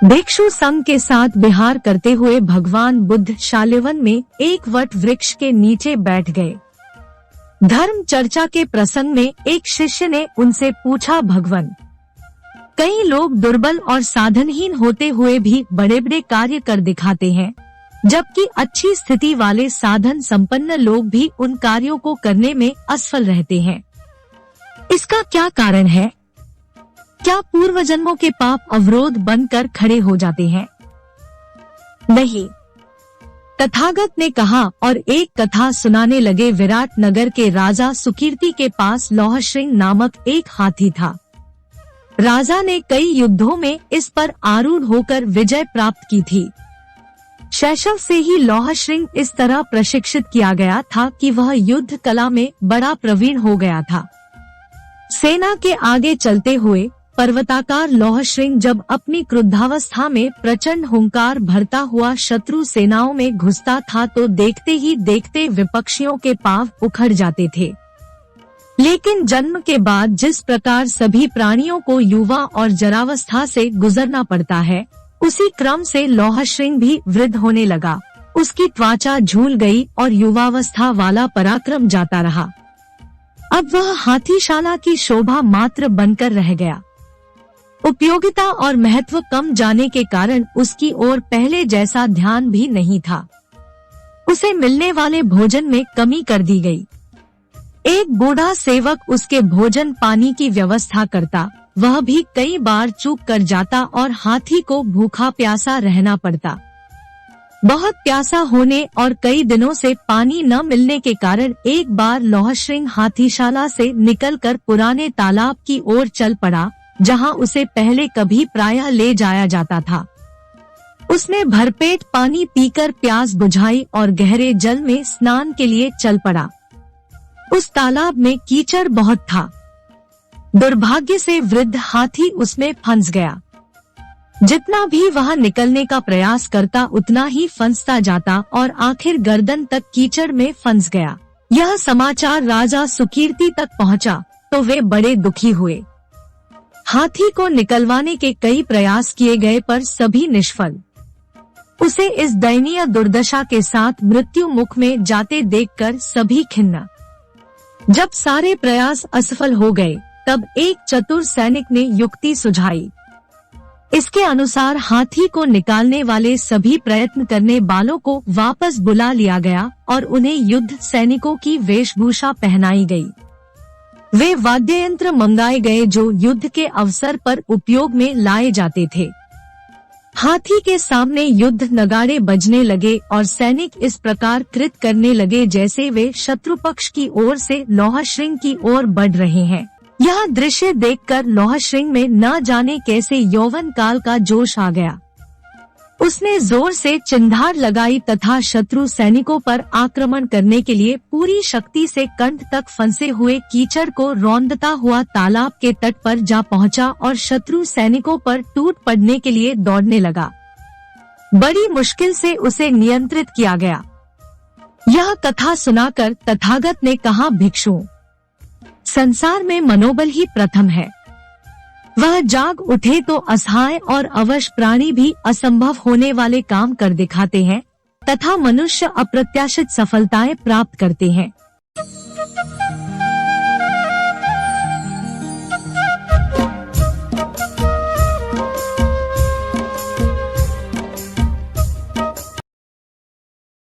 भिक्षु संघ के साथ विहार करते हुए भगवान बुद्ध शालिवन में एक वट वृक्ष के नीचे बैठ गए। धर्म चर्चा के प्रसंग में एक शिष्य ने उनसे पूछा, भगवान, कई लोग दुर्बल और साधनहीन होते हुए भी बड़े बड़े कार्य कर दिखाते हैं, जबकि अच्छी स्थिति वाले साधन संपन्न लोग भी उन कार्यों को करने में असफल रहते हैं। इसका क्या कारण है? क्या पूर्व जन्मों के पाप अवरोध बनकर खड़े हो जाते हैं? नहीं, तथागत ने कहा और एक कथा सुनाने लगे। विराट नगर के राजा सुकीर्ति के पास लौहश्रृंग नामक एक हाथी था। राजा ने कई युद्धों में इस पर आरूढ़ होकर विजय प्राप्त की थी। शैशव से ही लौहश्रृंग इस तरह प्रशिक्षित किया गया था कि वह युद्ध कला में बड़ा प्रवीण हो गया था। सेना के आगे चलते हुए पर्वताकार लौहश्रृंग जब अपनी क्रुद्धावस्था में प्रचंड हुंकार भरता हुआ शत्रु सेनाओं में घुसता था तो देखते ही देखते विपक्षियों के पांव उखड़ जाते थे। लेकिन जन्म के बाद जिस प्रकार सभी प्राणियों को युवा और जरावस्था से गुजरना पड़ता है, उसी क्रम से लौहश्रृंग भी वृद्ध होने लगा। उसकी त्वचा झूल गई और युवावस्था वाला पराक्रम जाता रहा। अब वह हाथीशाला की शोभा मात्र बनकर रह गया। उपयोगिता और महत्व कम जाने के कारण उसकी ओर पहले जैसा ध्यान भी नहीं था। उसे मिलने वाले भोजन में कमी कर दी गई। एक बूढ़ा सेवक उसके भोजन पानी की व्यवस्था करता, वह भी कई बार चूक कर जाता और हाथी को भूखा प्यासा रहना पड़ता। बहुत प्यासा होने और कई दिनों से पानी न मिलने के कारण एक बार लौहश्रृंग हाथीशाला से निकलकर पुराने तालाब की ओर चल पड़ा, जहां उसे पहले कभी प्रायः ले जाया जाता था। उसने भरपेट पानी पीकर प्यास बुझाई और गहरे जल में स्नान के लिए चल पड़ा। उस तालाब में कीचड़ बहुत था। दुर्भाग्य से वृद्ध हाथी उसमें फंस गया। जितना भी वह निकलने का प्रयास करता उतना ही फंसता जाता और आखिर गर्दन तक कीचड़ में फंस गया। यह समाचार राजा सुकीर्ति तक पहुंचा तो वे बड़े दुखी हुए। हाथी को निकलवाने के कई प्रयास किए गए पर सभी निष्फल। उसे इस दयनीय दुर्दशा के साथ मृत्यु मुख में जाते देखकर सभी खिन्न। जब सारे प्रयास असफल हो गए तब एक चतुर सैनिक ने युक्ति सुझाई। इसके अनुसार हाथी को निकालने वाले सभी प्रयत्न करने वालों को वापस बुला लिया गया और उन्हें युद्ध सैनिकों की वेशभूषा पहनाई गई। वे वाद्य यंत्र मंगाए गए जो युद्ध के अवसर पर उपयोग में लाए जाते थे। हाथी के सामने युद्ध नगाड़े बजने लगे और सैनिक इस प्रकार कृत करने लगे जैसे वे शत्रु पक्ष की ओर से लौहश्रृंग की ओर बढ़ रहे हैं। यह दृश्य देखकर लौहश्रृंग में न जाने कैसे यौवन काल का जोश आ गया। उसने जोर से चिंधार लगाई तथा शत्रु सैनिकों पर आक्रमण करने के लिए पूरी शक्ति से कंठ तक फंसे हुए कीचड़ को रौंदता हुआ तालाब के तट पर जा पहुंचा और शत्रु सैनिकों पर टूट पड़ने के लिए दौड़ने लगा। बड़ी मुश्किल से उसे नियंत्रित किया गया। यह कथा सुनाकर तथागत ने कहा, भिक्षु, संसार में मनोबल ही प्रथम है। वह जाग उठे तो असहाय और अवश प्राणी भी असंभव होने वाले काम कर दिखाते हैं तथा मनुष्य अप्रत्याशित सफलताएं प्राप्त करते हैं।